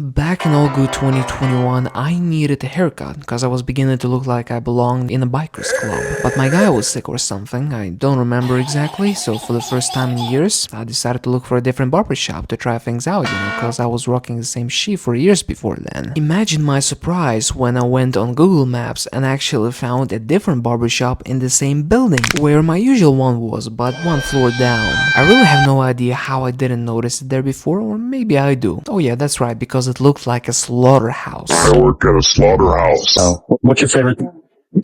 Back in all good 2021, I needed a haircut because I was beginning to look like I belonged in a biker's club. But my guy was sick or something, I don't remember exactly, so for the first time in years, I decided to look for a different barbershop to try things out, because I was rocking the same shit for years before then. Imagine my surprise when I went on Google Maps and actually found a different barbershop in the same building, where my usual one was, but one floor down. I really have no idea how I didn't notice it there before, or maybe I do. Oh yeah, that's right, because it looked like a slaughterhouse. I work at a slaughterhouse. So, what's your favorite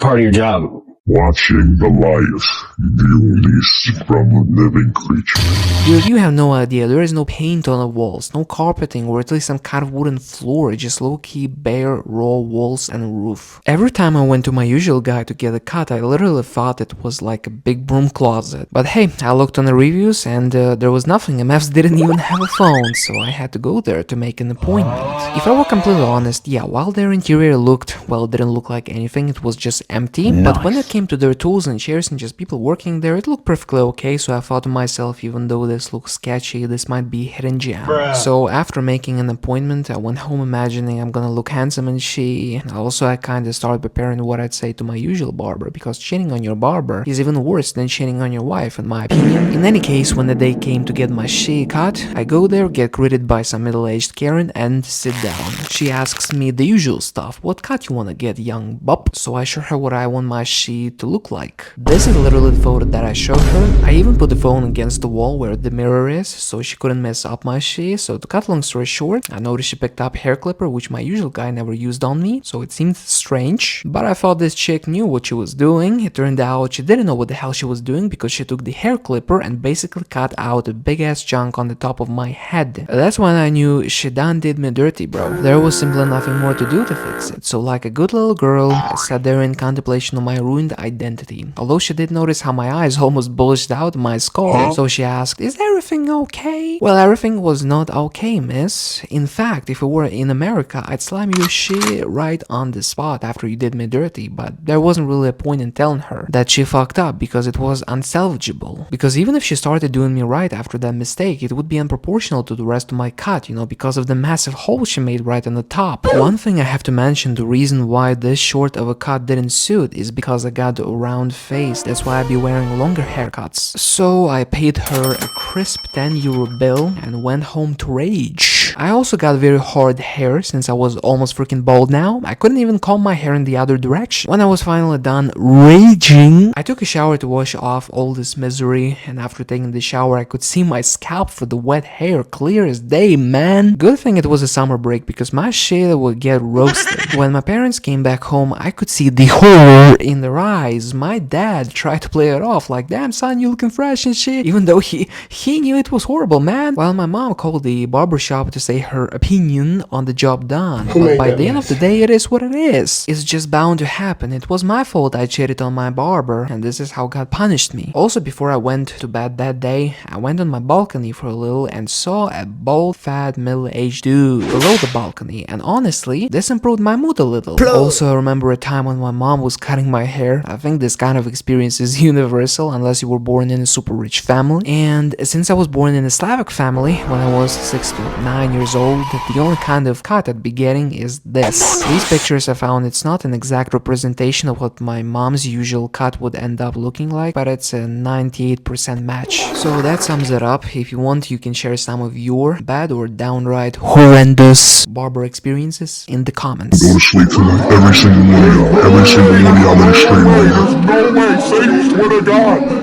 part of your job? Watching the life you release from a living creature. Dude, you have no idea, there is no paint on the walls, no carpeting or at least some kind of wooden floor, just low-key bare raw walls and roof. Every time I went to my usual guy to get a cut, I literally thought it was like a big broom closet. But hey, I looked on the reviews and there was nothing, MFs didn't even have a phone, so I had to go there to make an appointment. If I were completely honest, yeah, while their interior looked, well, it didn't look like anything, it was just empty, but when it came to their tools and chairs and just people working there, it looked perfectly okay, so I thought to myself, even though this looks sketchy, this might be a hidden gem. So after making an appointment, I went home imagining I'm gonna look handsome and shit. Also, I kinda started preparing what I'd say to my usual barber, because cheating on your barber is even worse than cheating on your wife, in my opinion. In any case, when the day came to get my shit cut, I go there, get greeted by some middle-aged Karen, and sit down. She asks me the usual stuff, what cut you wanna get, young bub? So I show her what I want my shit to look like. This is literally the photo that I showed her. I even put the phone against the wall where the mirror is, so she couldn't mess up my shit. So to cut long story short, I noticed she picked up a hair clipper, which my usual guy never used on me, so it seemed strange. But I thought this chick knew what she was doing. It turned out she didn't know what the hell she was doing, because she took the hair clipper and basically cut out a big ass chunk on the top of my head. That's when I knew she done did me dirty, bro. There was simply nothing more to do to fix it. So like a good little girl, I sat there in contemplation of my ruined identity. Although she did notice how my eyes almost bulged out my skull, so she asked, is everything okay? Well, everything was not okay, miss. In fact, if it were in America, I'd slam your shit right on the spot after you did me dirty, but there wasn't really a point in telling her that she fucked up, because it was unsalvageable. Because even if she started doing me right after that mistake, it would be unproportional to the rest of my cut, because of the massive hole she made right on the top. One thing I have to mention, the reason why this short of a cut didn't suit is because I got a round face, that's why I'd be wearing longer haircuts. So I paid her a crisp €10 bill and went home to rage. I also got very hard hair since I was almost freaking bald now. I couldn't even comb my hair in the other direction. When I was finally done raging, I took a shower to wash off all this misery, and after taking the shower I could see my scalp for the wet hair clear as day, man. Good thing it was a summer break, because my shit would get roasted. When my parents came back home, I could see the horror in their eyes. My dad tried to play it off like, damn son, you looking fresh and shit, even though he knew it was horrible, man. While my mom called the barbershop to say her opinion on the job done. But by the end of the day, it is what it is. It's just bound to happen. It was my fault I cheated on my barber, and this is how God punished me. Also, before I went to bed that day, I went on my balcony for a little and saw a bald, fat, middle-aged dude below the balcony, and honestly, this improved my mood a little. Also, I remember a time when my mom was cutting my hair. I think this kind of experience is universal unless you were born in a super rich family, and since I was born in a Slavic family when I was 6 to 9 years old, the only kind of cut I'd be getting is this. These pictures I found, it's not an exact representation of what my mom's usual cut would end up looking like, but it's a 98% match. So that sums it up. If you want, you can share some of your bad or downright horrendous barber experiences in the comments. Go to sleep tonight. Every single one of y'all. Every single one of y'all in the stream right now. There's no way. Say you swear to God.